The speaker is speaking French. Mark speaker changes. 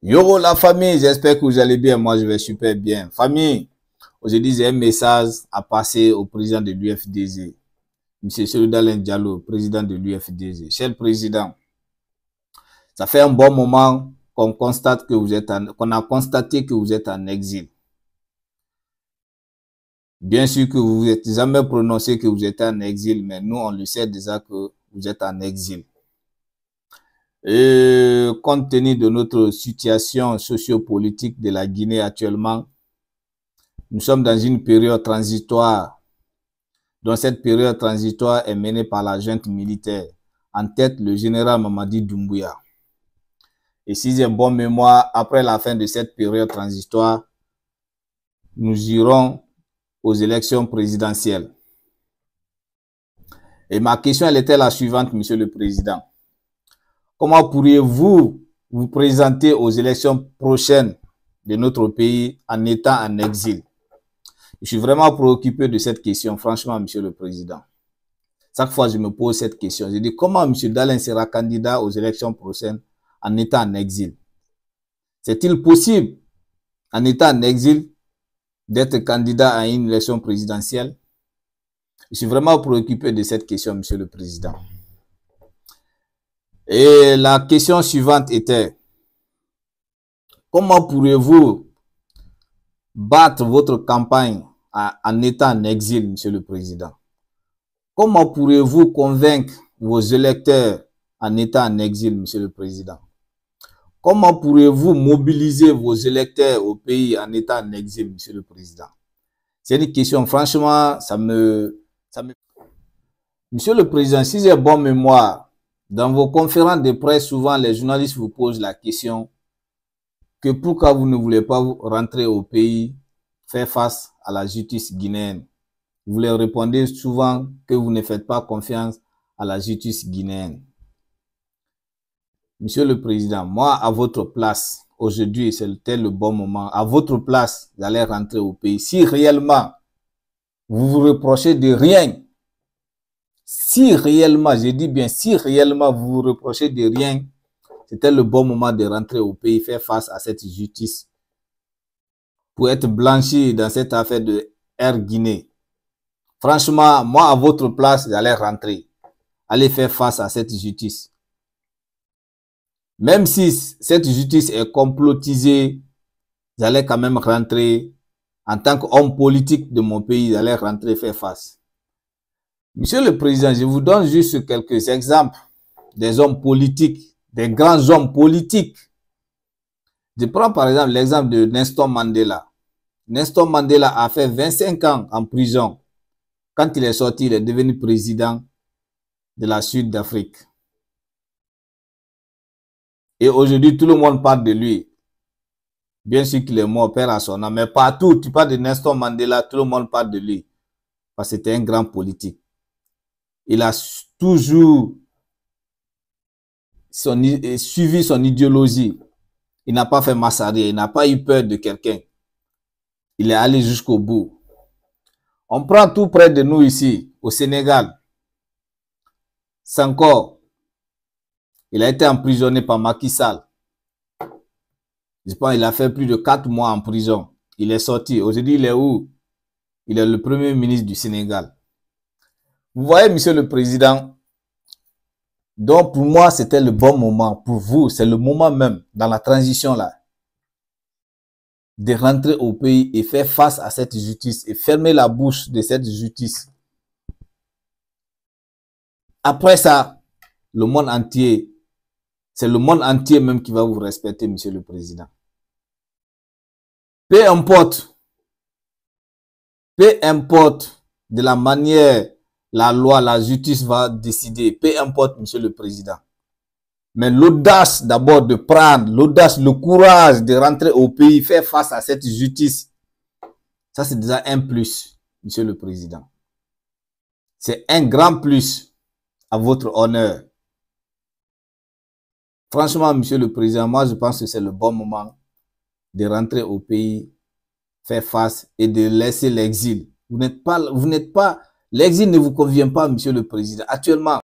Speaker 1: Yo la famille, j'espère que vous allez bien. Moi, je vais super bien. Famille, aujourd'hui, j'ai un message à passer au président de l'UFDG, M. Seloudalen Diallo, président de l'UFDG. Cher président, ça fait un bon moment qu'on constate que qu'on a constaté que vous êtes en exil. Bien sûr que vous n'êtes jamais prononcé que vous êtes en exil, mais nous, on le sait déjà que vous êtes en exil. Et compte tenu de notre situation sociopolitique de la Guinée actuellement, nous sommes dans une période transitoire, dont cette période transitoire est menée par la junte militaire, en tête le général Mamadi Doumbouya. Et si j'ai bonne mémoire, après la fin de cette période transitoire, nous irons aux élections présidentielles. Et ma question, elle était la suivante, Monsieur le Président. Comment pourriez-vous vous présenter aux élections prochaines de notre pays en étant en exil? Je suis vraiment préoccupé de cette question, franchement, Monsieur le Président. Chaque fois, je me pose cette question. Je dis, comment M. Dalen sera candidat aux élections prochaines en étant en exil? C'est-il possible, en étant en exil, d'être candidat à une élection présidentielle? Je suis vraiment préoccupé de cette question, Monsieur le Président. Et la question suivante était, comment pourrez-vous battre votre campagne en étant en exil, Monsieur le Président? Comment pourrez-vous convaincre vos électeurs en étant en exil, Monsieur le Président? Comment pourrez-vous mobiliser vos électeurs au pays en étant en exil, Monsieur le Président? C'est une question, franchement, ça me... Monsieur le Président, si j'ai bonne mémoire, dans vos conférences de presse, souvent les journalistes vous posent la question que pourquoi vous ne voulez pas rentrer au pays, faire face à la justice guinéenne. Vous leur répondez souvent que vous ne faites pas confiance à la justice guinéenne. Monsieur le Président, moi, à votre place, aujourd'hui, c'était le bon moment. À votre place, vous allez rentrer au pays. Si réellement, vous vous reprochez de rien, si réellement, je dis bien, si réellement vous vous reprochez de rien, c'était le bon moment de rentrer au pays, faire face à cette justice pour être blanchi dans cette affaire de Air Guinée. Franchement, moi, à votre place, j'allais rentrer. Allez faire face à cette justice. Même si cette justice est complotisée, j'allais quand même rentrer. En tant qu'homme politique de mon pays, j'allais rentrer faire face. Monsieur le Président, je vous donne juste quelques exemples des hommes politiques, des grands hommes politiques. Je prends par exemple l'exemple de Nelson Mandela. Nelson Mandela a fait 25 ans en prison. Quand il est sorti, il est devenu président de la Sud-Afrique. Et aujourd'hui, tout le monde parle de lui. Bien sûr qu'il est mort, père à son âme, mais partout, tu parles de Nelson Mandela, tout le monde parle de lui. Parce que c'était un grand politique. Il a toujours suivi son idéologie. Il n'a pas fait massacrer, il n'a pas eu peur de quelqu'un. Il est allé jusqu'au bout. On prend tout près de nous ici, au Sénégal. Sankor, il a été emprisonné par Macky Sall. Je pense qu'il a fait plus de 4 mois en prison. Il est sorti. Aujourd'hui, il est où? Il est le premier ministre du Sénégal. Vous voyez, Monsieur le Président, donc pour moi, c'était le bon moment. Pour vous, c'est le moment même, dans la transition là, de rentrer au pays et faire face à cette justice et fermer la bouche de cette justice. Après ça, le monde entier, c'est le monde entier même qui va vous respecter, Monsieur le Président. Peu importe de la manière la loi, la justice va décider, peu importe, Monsieur le Président. Mais l'audace d'abord de prendre, l'audace, le courage de rentrer au pays, faire face à cette justice, ça c'est déjà un plus, Monsieur le Président. C'est un grand plus à votre honneur. Franchement, Monsieur le Président, moi je pense que c'est le bon moment de rentrer au pays, faire face et de laisser l'exil. L'exil ne vous convient pas, Monsieur le Président. Actuellement,